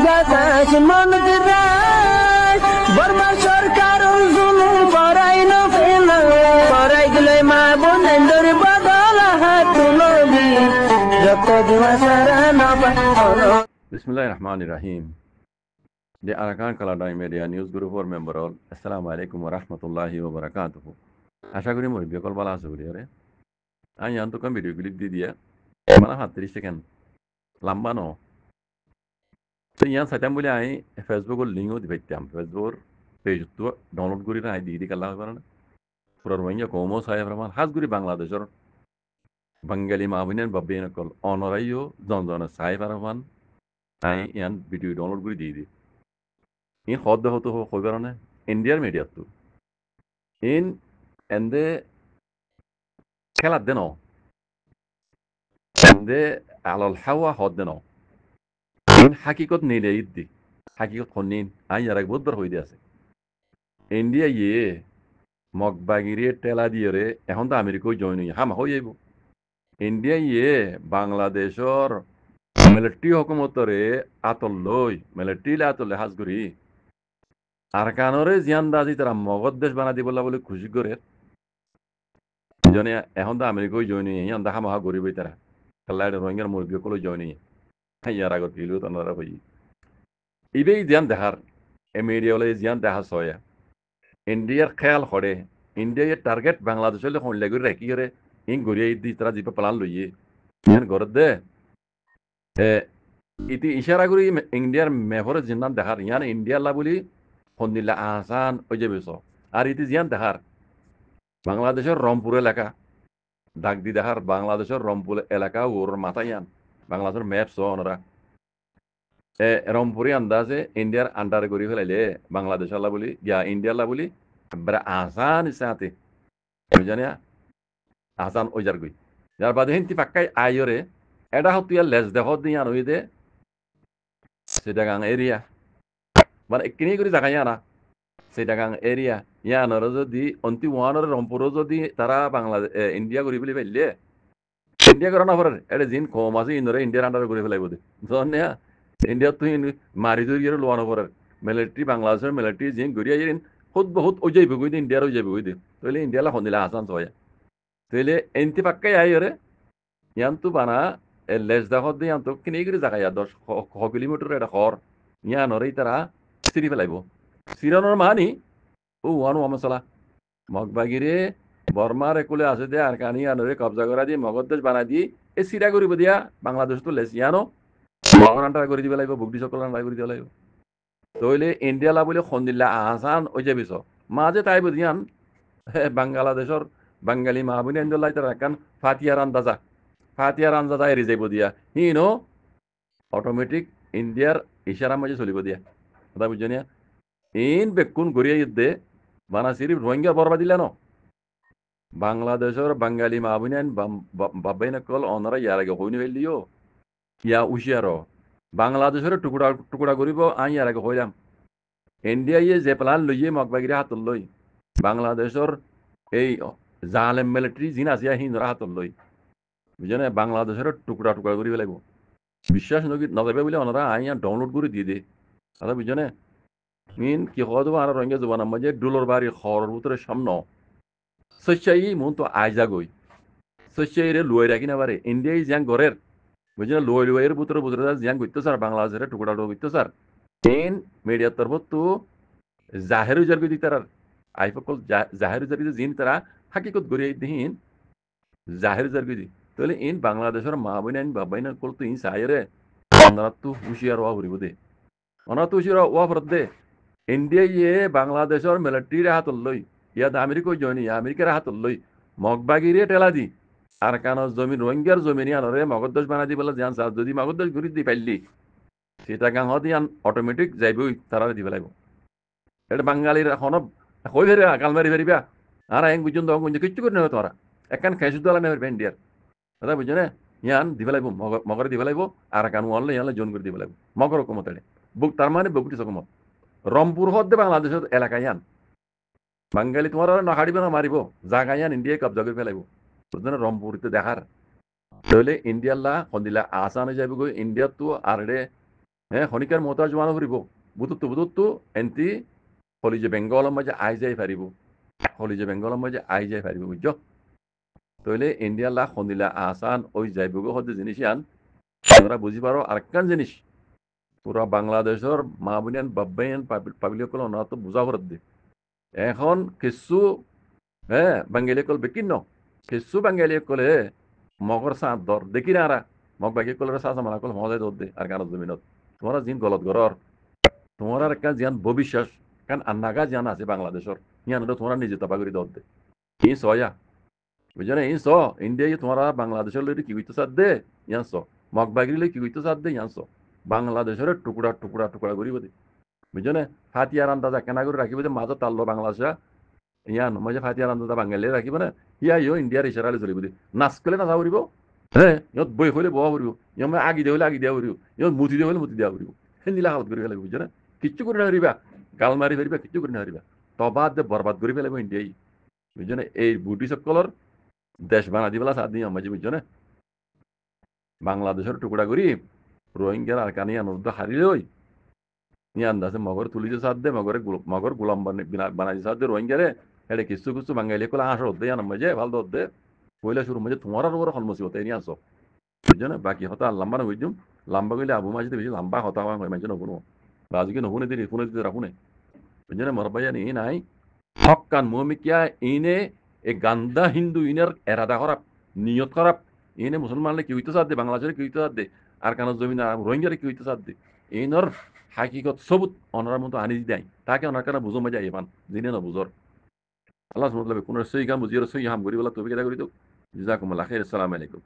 বাতাস মনত রায় বর্মা সরকার জুলুম করাই না ফেলা করাই গেলে মা বোনেদের বদল হাত তুলবি যত দিবা সারা না পানো। বিসমিল্লাহির রহমানির রহিম। The Arakan Kaladay Media News Group for member all. Assalamu alaikum wa rahmatullahi wa barakatuhu. আশা করি মই বিকল বালা আছে বলি আরে আমি আন্ত কম ভিডিও ক্লিপ দি দিয়া মানে 30 সেকেন্ড লম্বা ন তো ইয়ান সাইতাম বলে আমি ফেসবুকের লিঙ্কও দি পাইতাম ফেসবুকের পেজ তো ডাউনলোড করি না দি দি কালা পারে না পুরো রোহিঙ্গা কমও সাহেব রহমান হাজগুড়ি বাংলাদেশের বাঙালি মাহবিনের বাব্বে নকল অনরাইও জন সাহেব রহমান আমি ইয়ান ভিডিও ডাউনলোড করে দিয়ে দিই ইন শব্দ হতো কই কারণে ইন্ডিয়ার মিডিয়াতো ইন এন্দে খেলার দেন এন্দে আলল হাওয়া হদ দেন ইন হাকিকত নিলে ইদ্দি হাকিকত খনিন আই আর এক বুধবার হইতে আছে ইন্ডিয়া ইয়ে মগবাগিরে টেলা দিয়ে রে এখন তো আমেরিকাও জয়েন হই হামা হয়ে যাইব ইন্ডিয়া ইয়ে বাংলাদেশর মিলিটারি হকুমতরে আতল লই মিলিটারি আতলে হাজগুড়ি আর কানরে জিয়ান দাজি তারা মগধ দেশ বানা দিবলা বলে খুশি করে জনে এখন তো আমেরিকাও জয়েন হই এখন দেখা মহা গরিবই তারা কাল্লা রোহিঙ্গার মুরগি কলো জয়েন হই ইয়ার আগত কিলো তারা হই ইবেই জিয়ান দেখার এ মিডিয়া হলে জিয়ান দেখা সয়া ইন্ডিয়ার খেয়াল করে ইন্ডিয়ার টার্গেট বাংলাদেশ হলে হন লাগি রাখি করে ইন গড়িয়ে দি তারা জিপে প্লান লইয়ে ইয়ান ঘরত দে ইতি ইশারা করি ইন্ডিয়ার মেভরে জিন্নান দেখার ইয়ান ইন্ডিয়ার লা বলি হন্দিল্লা আহসান ওই যে বেশ আর ইতি জিয়ান দেখার বাংলাদেশের রংপুর এলাকা ডাক দি দেখার বাংলাদেশের রংপুর এলাকা ওর মাথায় আন বাংলাদেশের ম্যাপ সহ ওনারা রংপুরে আন্দাজে ইন্ডিয়ার আন্ডারে করি ফেলাইলে বাংলাদেশ আল্লাহ বলি ইয়া ইন্ডিয়ার লা বলি আহসান ইসাতে জানি আহসান ওই যার গই যার বাদে হিন্তি পাক্কাই আইরে এটা হতো ইয়ার লেজ দেখ দিয়ে আন দে সেটা গাং এরিয়া মানে একিনি করে জাগাই আনা সেটা গাং এরিয়া ইয়ানর যদি অন্তি ওয়ানর রংপুর যদি তারা বাংলাদেশ ইন্ডিয়া করি বলি পাইলে ইন্ডিয়া করা না পারে এটা জিন কম আছে ইন্দরে ইন্ডিয়ার আন্ডারে করে ফেলাই বোধে জানে ইন্ডিয়া তুই মারি ধরি লোয়ানো পারে মিলিটারি বাংলাদেশের মিলিটারি জিন গড়িয়া ইন খুদ বহুত ওই যাইব গই ইন্ডিয়ার ওই যাইব গই তাহলে ইন্ডিয়ালা হন্দিলা আসান সয়া তাহলে এনতি পাক্কাই আইরে ইয়ান তো বানা লেজ দেখত দিয়ে তো কিনে করে জাগাই 10 কিলোমিটার এটা খর ইয়ানরে তারা সিরি ফেলাইব সিরানোর মানি ও ওয়ানো মশলা মগবাগিরে বর্মার একুলে আছে দে আর কানি আনরে কবজা করা দিয়ে মগধ দেশ বানাই দিয়ে এ সিরা করিব দিয়া বাংলাদেশ তো লেস ইয়ানো মগর আন্টার করে দিবে লাগবে বুকডি সকল আন্টার করে দিবে লাগবে তইলে ইন্ডিয়া লা বলে খন্দিল্লা আহসান ওই যে বিষ মাঝে তাই বুঝিয়ান বাংলাদেশের বাঙালি মাহবুনি আন্দোলাই তার একান ফাতিয়ার আন্দাজা এরি যাইব দিয়া হিনো অটোমেটিক ইন্ডিয়ার ইশারা মাঝে চলিব দিয়া কথা বুঝছো নিয়া ইন বেকুন গড়িয়ে দে বানা সিরিফ রোহিঙ্গা বরবা দিলে ন বাংলাদেশের বাঙালি মাহবুনিয়ান বাবাই নকল অনরা ইয়ার আগে হইনি ফেললিও ইয়া উশিয়ার বাংলাদেশের টুকুরা টুকুরা করিব আই ইয়ার আগে হইলাম ইন্ডিয়া ইয়ে যে প্লান লইয়ে মগবাগিরে হাতল লই বাংলাদেশের এই জালেম মিলিটারি জিন আছে হিন্দরা হাতল লই বুঝে না বাংলাদেশের টুকরা টুকরা করি ফেলাইব বিশ্বাস নজাবে বলে ওনারা আইয়া ডাউনলোড করে দিয়ে দে কথা বুঝছো না মিন কি হওয়া আর রঙে জবান মাঝে ডুলোর বাড়ি খড়ের ভিতরে সামনে শস্যাই মন তো আইজা গই শস্যাই রে লুয়াই রাখি না পারে ইন্ডিয়াই জিয়াং গড়ের বুঝছি না লুয়াইয়ের ভিতরে জিয়াং করতে স্যার বাংলাদেশের টুকরা টুকরা করতে স্যার মেন মিডিয়ার তরফ তো জাহের উজার গই তার আইফকল জাহের উজার জিন তারা হাকিকত গড়িয়ে দিন জাহের উজার গই তাহলে ইন বাংলাদেশের মা বইন আইন বাবাইন কল তো ইন সাইরে ওনারা তো হুশিয়ার হওয়া ভরিব দে ওনারা তো হুশিয়ার হওয়া ভরত দে ইন্ডিয়া ইয়ে বাংলাদেশের মিলিটারির হাতল লই ইয়াদ আমেরিকাও জয়নি আমেরিকার হাতল লই মগবাগিরে টেলা দি আর কান জমিন রোহিঙ্গার জমিন আনরে মগদ্দেশ বানা দি বলে জান সাহ যদি মগদ্দেশ ঘুরি দি পাইলি সেটা গাং হদি আন অটোমেটিক যাইবই তারা দি পেলাইব এটা বাঙালির এখন হই ফেরে কালমারি ফেরিবা আর এক বুঝুন দং গুঞ্জে কিচ্ছু করে নেবে তোরা একান খাইছু দলা নেবে ইন্ডিয়ার কথা বুঝছো না ইয়ান দি পেলাইব মগরে দি পেলাইব আর কান অনলে ইয়ানলে জোন করে দি পেলাইব মগর হুকুমত বুক তার মানে বগুটি সকমত রংপুর হদ্দে বাংলাদেশের এলাকায় ইয়ান বাঙালি তোমার নাহাড়িব না মারিব জাগাই ইয়ান ইন্ডিয়ায় কবজা করে ফেলাইব বুঝছো রংপুরিতে দেখার তাহলে ইন্ডিয়ার লা সন্দিলা আসান হয়ে যাবে গো ইন্ডিয়ার তো আর শনিকাৰ মতাৰ জোৱানো ফুৰিব বুটুতো এণ্টি হলি যে বেংগলৰ মাজে আই যাই পাৰিব হলি যে বেংগলৰ মাজে আই যাই পাৰিব বুঝছ তইলে ইন্ডিয়া লা খনিলা আসান ওই যাইবগো হতে জিনিস আন তোমরা বুঝি পারো আরেকখান জিনিস পুরা বাংলাদেশের মা বোনিয়ান বাব্বাইয়ান পাবিলিয়কল ওনারা তো বুঝা করে দে এখন কিছু বাঙালিকল বেকিন্ন কিছু বাঙালিকলে মগর সাঁত দর দেখি না আরা মগ বাকি কলের সাঁচ মানা কল মজাই দর দে আর কারণ জমিনত তোমরা জিন গলত গরর তোমার একটা জিয়ান ভবিষ্যৎ কারণ আন্নাগা জিয়ান আছে বাংলাদেশের ইয়ান তোমরা নিজে তপা করে দর দে ই সয়া বুঝছো না ই স ইন্ডিয়া তোমরা বাংলাদেশের লইতে কি কইতে চাদ দে ইয়ান স মগ বাগিরি লই কি কইতে চাদ দে ইয়ান স বাংলাদেশের টুকুরা টুকুরা টুকুরা করিব দে বুঝছো না হাতিয়ার আন্দাজা কেনা করে রাখিব যে মাজত তাল্লো বাংলাদেশা ইয়ান মজা ফাতিয়ার আন্দাজা বাঙালি রাখিব না ইয়া ইয় ইন্ডিয়ার ইশারালে চলিব দে নাচ কলে নাচা ফুৰিব ইহঁত বহি হলে বহা ফুৰিব ইহঁত মানে আগি দিয়া হলে আগি দিয়া ফুৰিব ইহঁত মুঠি দিয়া হলে মুঠি দিয়া ফুৰিব সেই নীলা হালত কৰি পেলাব বুঝছো না কিচ্ছু কৰি নাহাৰিবা গাল মাৰি ফাৰিবা কিচ্ছু কৰি নাহাৰিবা তবাদ যে বরবাদ কৰি পেলাব ইন্ডিয়াই বুঝছো না এই ব্রিটিশসকলৰ দেশ বানা দি পেলা সাত দিয়ে আমাজি বুঝছো না বাংলাদেশের টুকরা করি রোহিঙ্গার আর কানি আনন্দ হারিলে ওই ইয়ান দাসে মগর তুলিতে সাথ দে মগর গোলাম বানাই সাথ দে রোহিঙ্গারে এটা কিছু কিছু বাঙালি কলে আসর হতে জানো মজে ভালো হতে পয়লা শুরু মজে তোমার উপর হলমসি হতে নিয়ে আসো বুঝছো না বাকি হতা লম্বা না বুঝছুম লম্বা গেলে আবু মাঝে বেশি লম্বা হতা হয় মাঝে নবুনো রাজকে নহুনে দিদি ফোনে দিতে রাখুনে বুঝছো না মরবাইয়া নি নাই হকান মমিকিয়া ইনে এ গান্দা হিন্দু ইনের এরাদা খারাপ নিয়ত খারাপ ইনে মুসলমানলে কি হইতে সাথ দে বাংলাদেশের কি হইতে সাথ দে আর কান জমিন রোহিঙ্গারে কি হইতে সাথ দে ইনর হাকিকত সবুত অনার মতো আনি দেয় তাকে অনার কারণে বুঝো মজা ইমান জিনে নবুজর আল্লাহ সুবহানাহু ওয়া তাআলা কোন সই কাম বুঝিয়ে সই হাম করি বলা তবে কেটা করি তো জাযাকুমুল্লাহ খাইর আসসালামু আলাইকুম